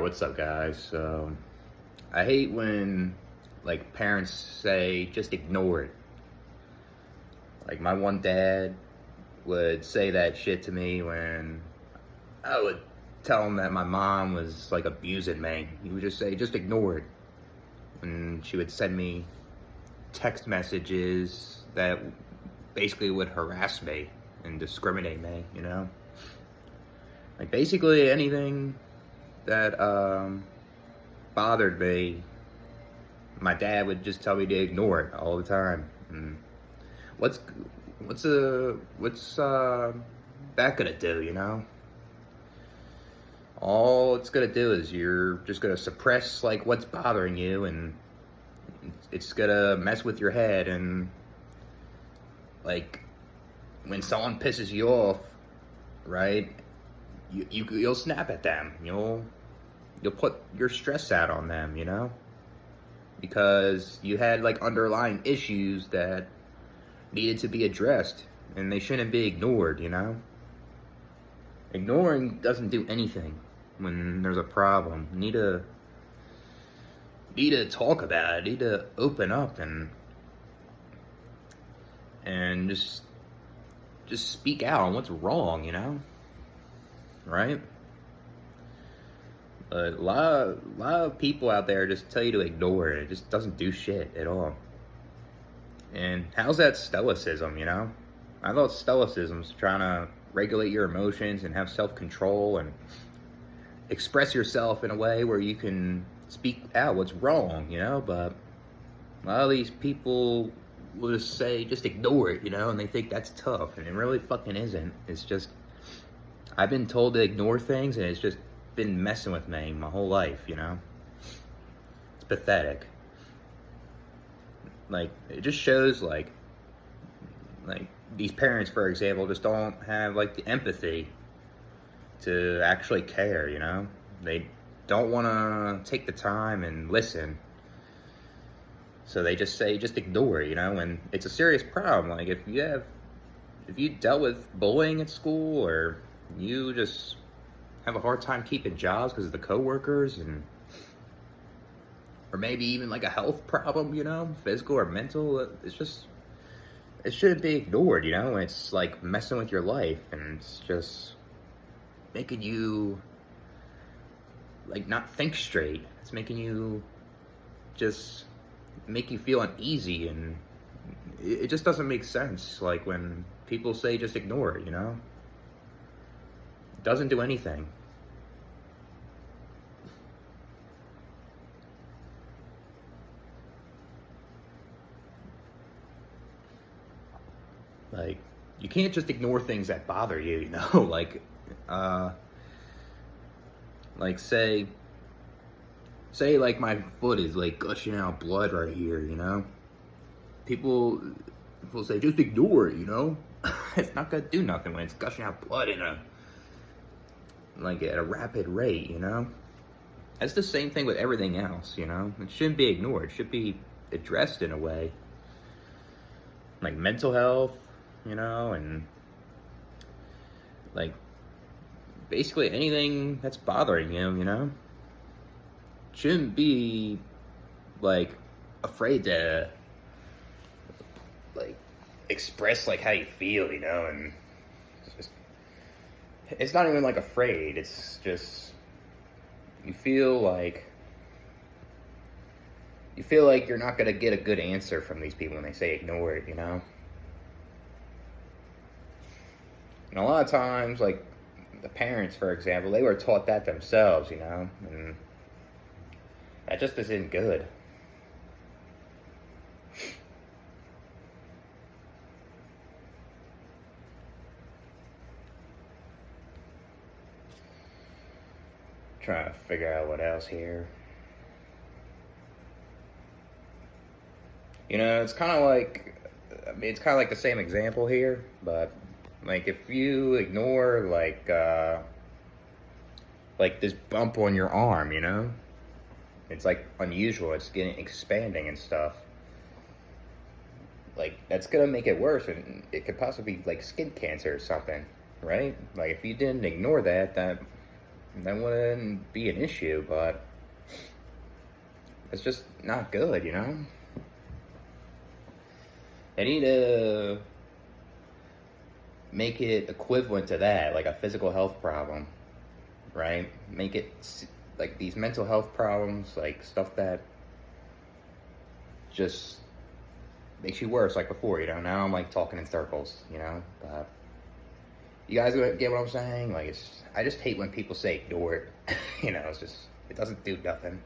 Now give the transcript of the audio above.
What's up, guys? So, I hate when, like, parents say, just ignore it. Like, my one dad would say that shit to me when I would tell him that my mom was, like, abusing me. He would just say, just ignore it. And she would send me text messages that basically would harass me and discriminate me, you know? Like, basically anything that, bothered me, my dad would just tell me to ignore it all the time. And what's what's that gonna do, you know? All it's gonna do is you're just gonna suppress like what's bothering you, and it's gonna mess with your head. And like when someone pisses you off, right? You'll snap at them. You'll put your stress out on them, you know? Because you had like underlying issues that needed to be addressed, and they shouldn't be ignored, you know? Ignoring doesn't do anything when there's a problem. You need to talk about it, need to open up and just speak out on what's wrong, you know? Right? But a lot of people out there just tell you to ignore it. It just doesn't do shit at all. And how's that stoicism, you know? I thought stoicism's trying to regulate your emotions and have self-control and express yourself in a way where you can speak out what's wrong, you know? But a lot of these people will just say, just ignore it, you know? And they think that's tough, and it really fucking isn't. It's just, I've been told to ignore things, and it's just been messing with me my whole life, you know? It's pathetic. Like, it just shows, like these parents, for example, just don't have, like, the empathy to actually care, you know? They don't want to take the time and listen. So they just say, just ignore it, you know? And it's a serious problem. Like, if you dealt with bullying at school, or you just have a hard time keeping jobs because of the coworkers, or maybe even like a health problem, you know, physical or mental, it shouldn't be ignored, you know? It's like messing with your life, and it's just making you like not think straight. It's making you just make you feel uneasy, and it just doesn't make sense. Like when people say just ignore it, you know? It doesn't do anything. Like, you can't just ignore things that bother you, you know? Like say like my foot is like gushing out blood right here, you know? People say, just ignore it, you know? It's not gonna do nothing when it's gushing out blood at a rapid rate, you know? That's the same thing with everything else, you know? It shouldn't be ignored. It should be addressed in a way. Like mental health, you know, and like basically anything that's bothering you know? Shouldn't be like afraid to like express like how you feel, you know? And it's not even like afraid, it's just you feel like you're not gonna get a good answer from these people when they say ignore it, you know? And a lot of times, like, the parents, for example, they were taught that themselves, you know? And that just isn't good. Trying to figure out what else here. You know, it's kind of like the same example here, but like if you ignore like this bump on your arm, you know, it's like unusual. It's expanding and stuff. Like that's gonna make it worse, and it could possibly be like skin cancer or something, right? Like if you didn't ignore that that wouldn't be an issue, but it's just not good, you know? They need to make it equivalent to that, like a physical health problem, right? Make it like these mental health problems, like stuff that just makes you worse, like before, you know? Now I'm like talking in circles, you know? But you guys get what I'm saying? Like, I just hate when people say ignore it. You know, it's just, it doesn't do nothing.